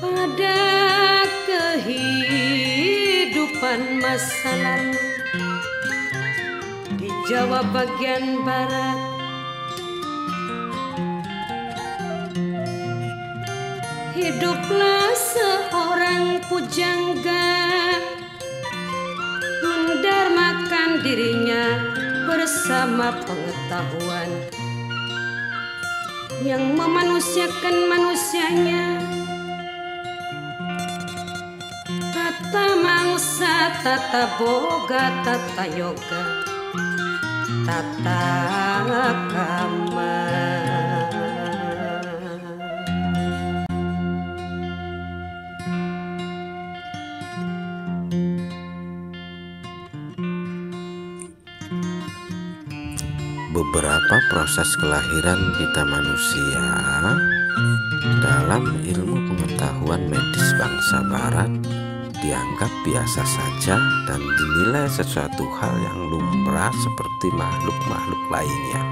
Pada kehidupan masa lalu di Jawa bagian barat, hiduplah seorang pujangga mendarmakan dirinya bersama pengetahuan yang memanusiakan manusianya. Tata mangsa, tata boga, tata yoga, tata kama. Beberapa proses kelahiran kita manusia dalam ilmu pengetahuan medis bangsa barat dianggap biasa saja dan dinilai sesuatu hal yang lumrah seperti makhluk-makhluk lainnya.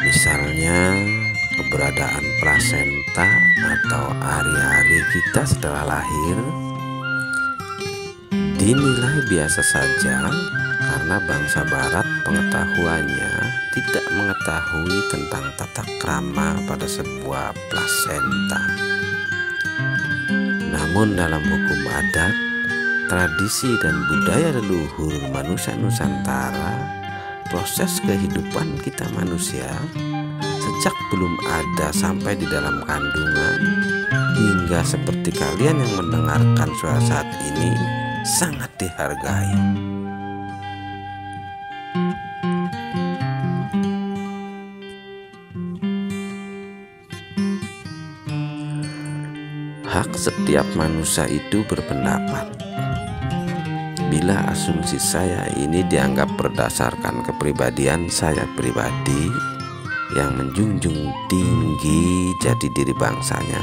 Misalnya keberadaan plasenta atau ari-ari kita setelah lahir dinilai biasa saja karena bangsa barat pengetahuannya tidak mengetahui tentang tata krama pada sebuah plasenta. Namun dalam hukum adat, tradisi dan budaya leluhur manusia Nusantara, proses kehidupan kita manusia sejak belum ada sampai di dalam kandungan hingga seperti kalian yang mendengarkan suara saat ini sangat dihargai. Hak setiap manusia itu berpendapat. Bila asumsi saya ini dianggap berdasarkan kepribadian saya pribadi yang menjunjung tinggi jati diri bangsanya,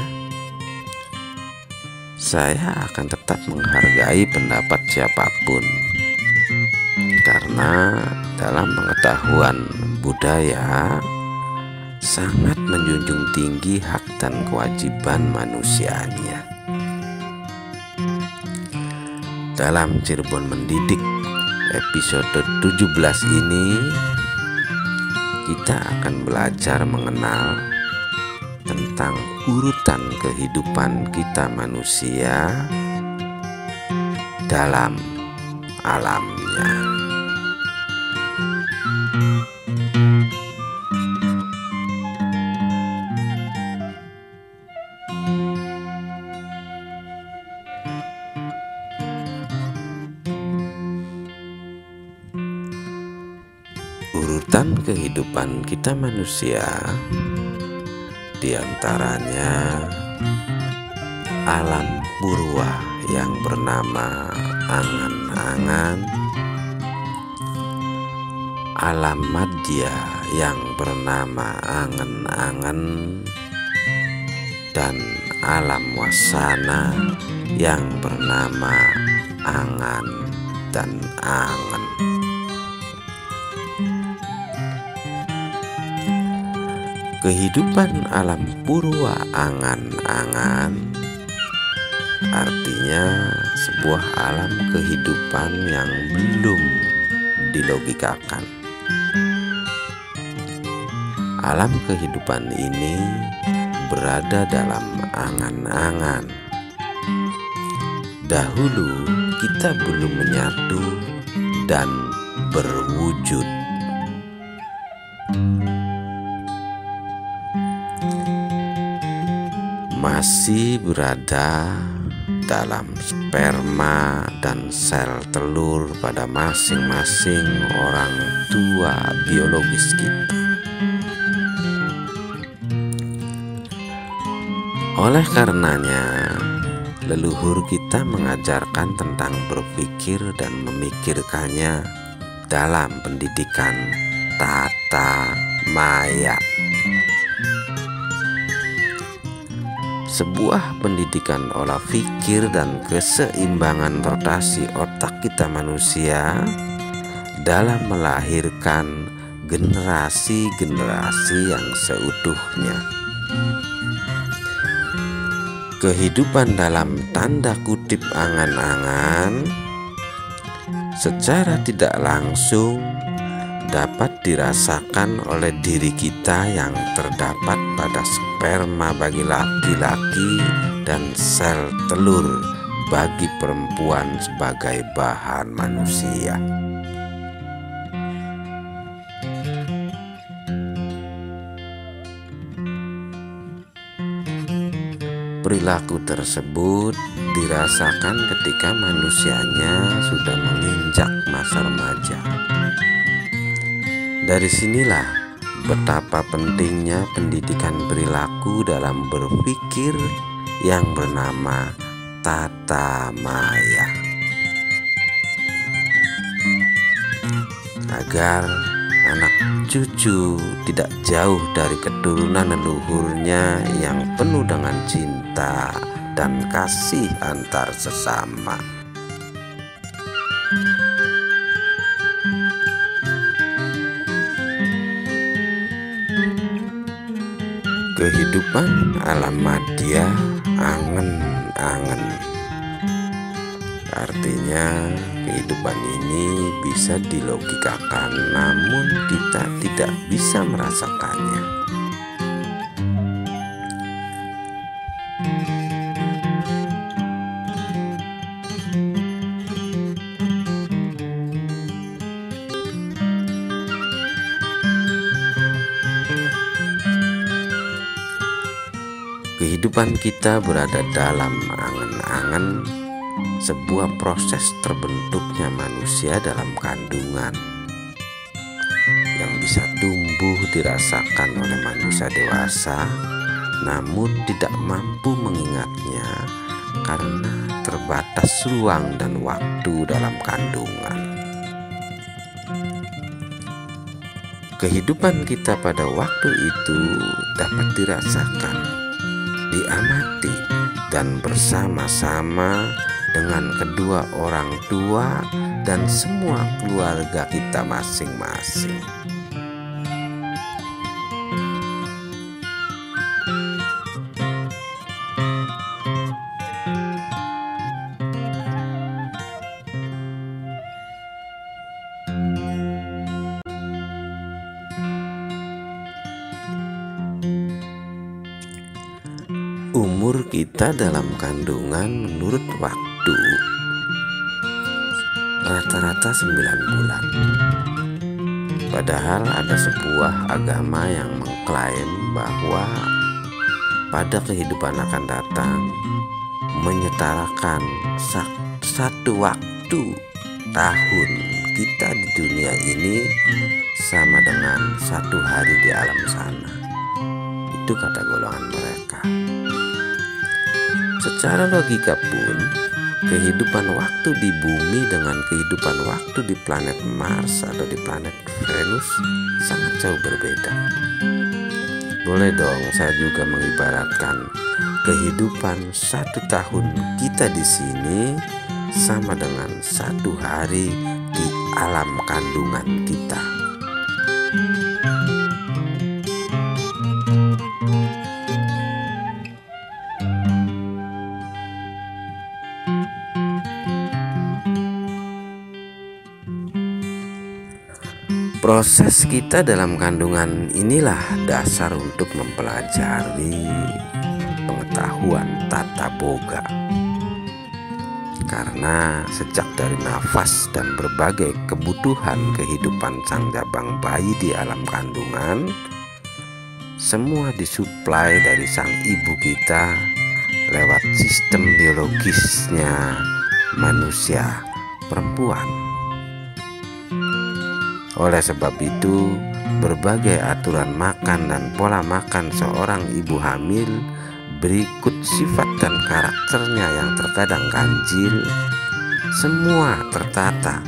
saya akan tetap menghargai pendapat siapapun. Karena dalam pengetahuan budaya sangat menjunjung tinggi hak dan kewajiban manusianya. Dalam Cirebon Mendidik episode 17 ini kita akan belajar mengenal tentang urutan kehidupan kita manusia dalam alamnya. Urutan kehidupan kita manusia diantaranya alam purwa yang bernama angan-angan, alam madya yang bernama angen-angen, dan alam wasana yang bernama angan dan angen. Kehidupan alam purwa angan-angan artinya sebuah alam kehidupan yang belum dilogikakan. Alam kehidupan ini berada dalam angan-angan. Dahulu kita belum menyatu dan berwujud. Masih berada dalam sperma dan sel telur pada masing-masing orang tua biologis kita. Oleh karenanya, leluhur kita mengajarkan tentang berpikir dan memikirkannya dalam pendidikan tata maya. Sebuah pendidikan olah pikir dan keseimbangan rotasi otak kita manusia dalam melahirkan generasi-generasi yang seutuhnya. Kehidupan dalam tanda kutip angan-angan secara tidak langsung dapat dirasakan oleh diri kita yang terdapat pada sperma bagi laki-laki dan sel telur bagi perempuan sebagai bahan manusia. Perilaku tersebut dirasakan ketika manusianya sudah menginjak masa remaja. Dari sinilah betapa pentingnya pendidikan perilaku dalam berpikir yang bernama tata maya, agar anak cucu tidak jauh dari keturunan leluhurnya yang penuh dengan cinta dan kasih antar sesama. Kehidupan alam madya angen-angen. Artinya kehidupan ini bisa dilogikakan, namun kita tidak bisa merasakannya. Kehidupan kita berada dalam angan-angan sebuah proses terbentuknya manusia dalam kandungan yang bisa tumbuh dirasakan oleh manusia dewasa, namun tidak mampu mengingatnya karena terbatas ruang dan waktu dalam kandungan. Kehidupan kita pada waktu itu dapat dirasakan, diamati, dan bersama-sama dengan kedua orang tua dan semua keluarga kita masing-masing. Umur kita dalam kandungan menurut waktu rata-rata 9 bulan. Padahal ada sebuah agama yang mengklaim bahwa pada kehidupan akan datang menyetarakan satu waktu tahun kita di dunia ini sama dengan satu hari di alam sana. Itu kata golongan mereka. Secara logika pun, kehidupan waktu di bumi dengan kehidupan waktu di planet Mars atau di planet Venus sangat jauh berbeda. Boleh dong saya juga mengibaratkan kehidupan 1 tahun kita di sini sama dengan 1 hari di alam kandungan kita. Proses kita dalam kandungan inilah dasar untuk mempelajari pengetahuan tata boga. Karena sejak dari nafas dan berbagai kebutuhan kehidupan sang jabang bayi di alam kandungan, semua disuplai dari sang ibu kita lewat sistem biologisnya manusia perempuan. Oleh sebab itu, berbagai aturan makan dan pola makan seorang ibu hamil berikut sifat dan karakternya yang terkadang ganjil, semua tertata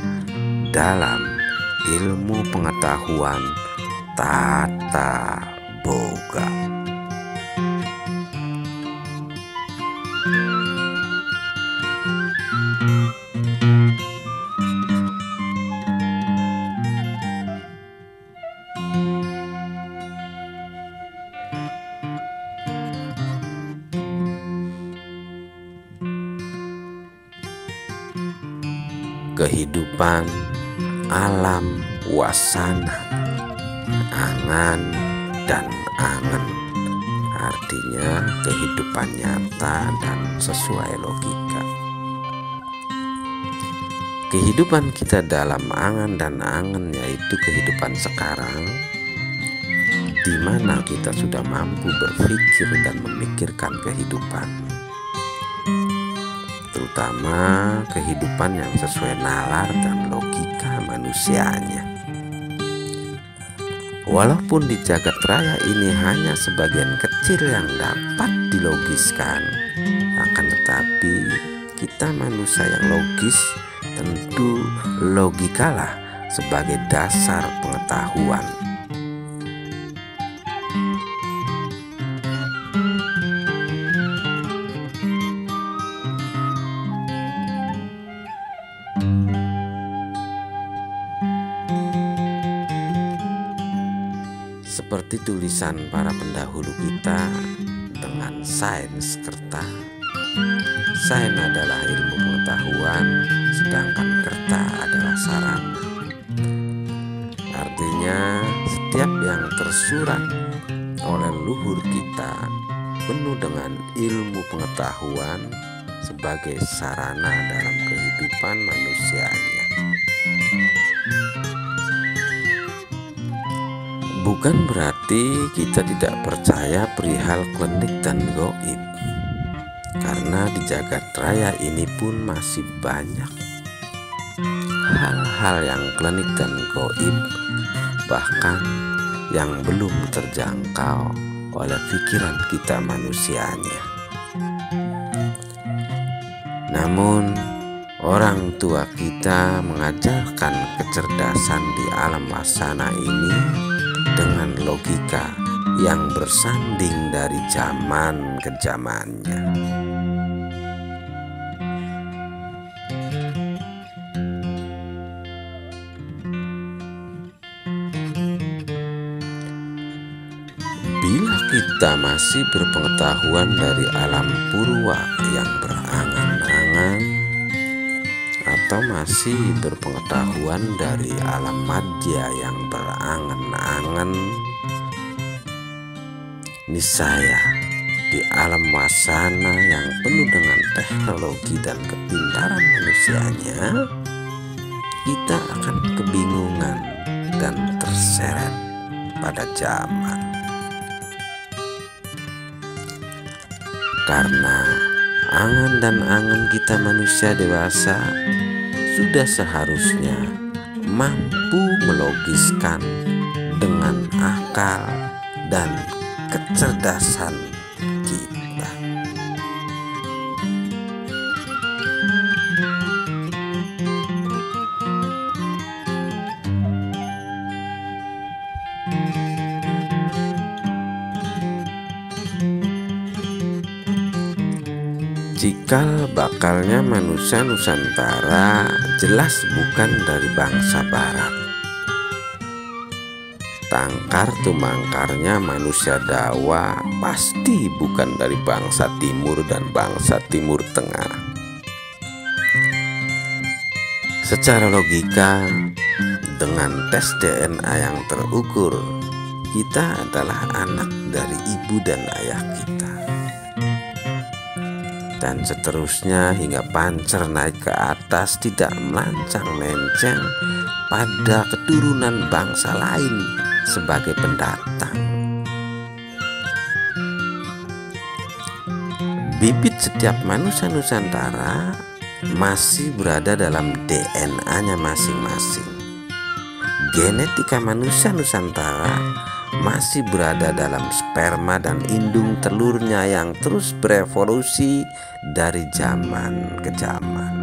dalam ilmu pengetahuan tata boga. Kehidupan alam wasana, angan dan angen, artinya kehidupan nyata dan sesuai logika. Kehidupan kita dalam angan dan angen, yaitu kehidupan sekarang, di mana kita sudah mampu berpikir dan memikirkan kehidupan, terutama kehidupan yang sesuai nalar dan logika manusianya. Walaupun di jagat raya ini hanya sebagian kecil yang dapat dilogiskan, akan tetapi kita manusia yang logis, tentu logikalah sebagai dasar pengetahuan. Seperti tulisan para pendahulu kita dengan sains kerta. Sains adalah ilmu pengetahuan, sedangkan kerta adalah sarana. Artinya setiap yang tersurat oleh leluhur kita penuh dengan ilmu pengetahuan sebagai sarana dalam kehidupan manusianya. Bukan berarti kita tidak percaya perihal klinik dan gaib, karena di jagat raya ini pun masih banyak hal-hal yang klinik dan gaib, bahkan yang belum terjangkau oleh pikiran kita manusianya. Namun orang tua kita mengajarkan kecerdasan di alam wasana ini dengan logika yang bersanding dari zaman ke zamannya. Bila kita masih berpengetahuan dari alam purwa yang berangan-angan, atau masih berpengetahuan dari alam madya yang berangan-angan, niscaya di alam wasana yang penuh dengan teknologi dan kepintaran manusianya, kita akan kebingungan dan terseret pada zaman. Karena angan dan angan kita manusia dewasa sudah seharusnya mampu melogiskan dengan akal dan kecerdasan kita. Cikal bakalnya manusia Nusantara jelas bukan dari bangsa barat. Tangkar tumangkarnya manusia Dawa pasti bukan dari bangsa timur dan bangsa timur tengah. Secara logika, dengan tes DNA yang terukur, kita adalah anak dari ibu dan ayah kita. Dan seterusnya hingga pancer naik ke atas, tidak melancang-lenceng pada keturunan bangsa lain sebagai pendatang. Bibit setiap manusia Nusantara masih berada dalam DNA-nya masing-masing. Genetika manusia Nusantara masih berada dalam sperma dan indung telurnya yang terus berevolusi dari zaman ke zaman.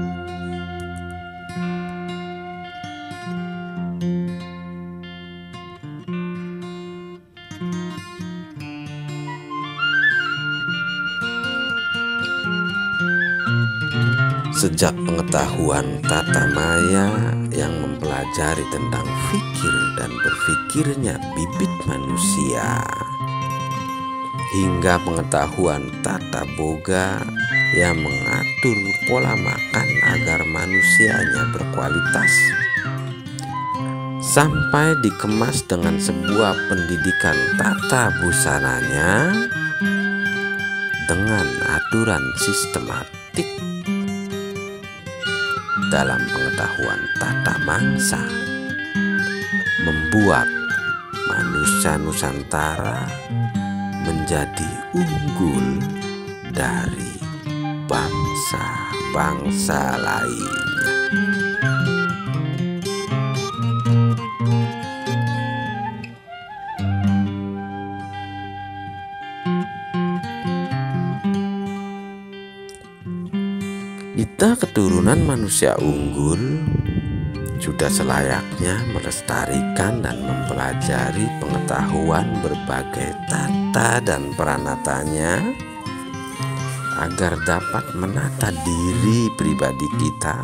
Sejak pengetahuan tata maya yang mempelajari tentang fikir dan berfikirnya bibit manusia, hingga pengetahuan tata boga yang mengatur pola makan agar manusianya berkualitas, sampai dikemas dengan sebuah pendidikan tata busananya dengan aturan sistematik dalam pengetahuan tata mangsa, membuat manusia Nusantara menjadi unggul dari bangsa-bangsa lainnya. Kita keturunan manusia unggul sudah selayaknya melestarikan dan mempelajari pengetahuan berbagai tata dan peranatanya agar dapat menata diri pribadi kita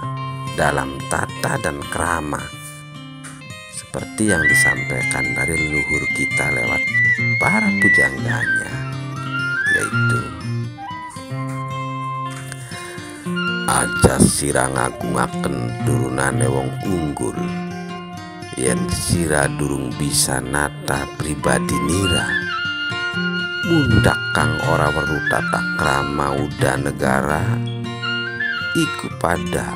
dalam tata dan krama seperti yang disampaikan dari leluhur kita lewat para pujangganya, yaitu aja sira ngagungaken turunane wong unggul, yen sira durung bisa nata pribadi nira, mundak kang ora weruh tata krama uda negara, iku pada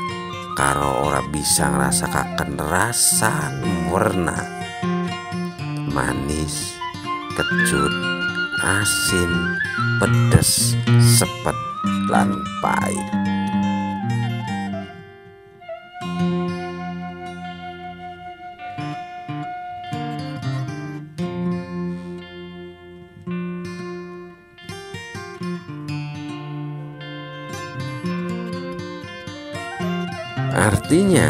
karo ora bisa ngrasakaken rasa warna manis, kecut, asin, pedes, sepet, lan pahit. Artinya,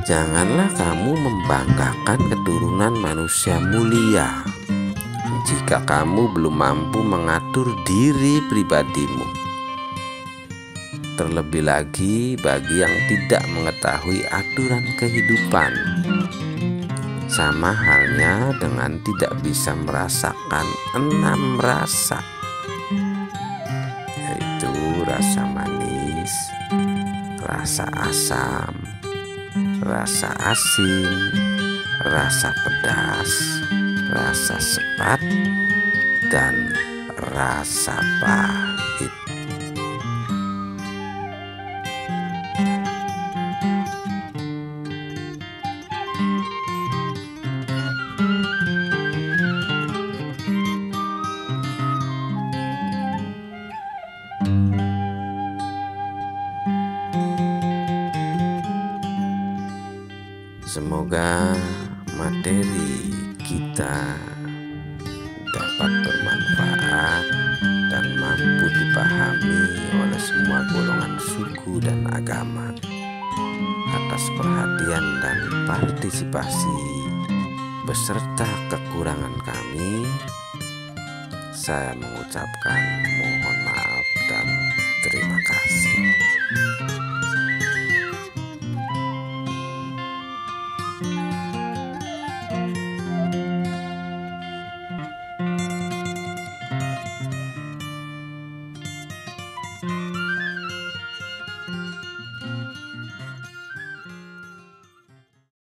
janganlah kamu membanggakan keturunan manusia mulia jika kamu belum mampu mengatur diri pribadimu. Terlebih lagi bagi yang tidak mengetahui aturan kehidupan, sama halnya dengan tidak bisa merasakan 6 rasa, yaitu rasa manis, rasa asam, rasa asin, rasa pedas, rasa sepat, dan rasa pahit. Semoga materi kita dapat bermanfaat dan mampu dipahami oleh semua golongan suku dan agama. Atas perhatian dan partisipasi beserta kekurangan kami, saya mengucapkan mohon maaf dan terima kasih.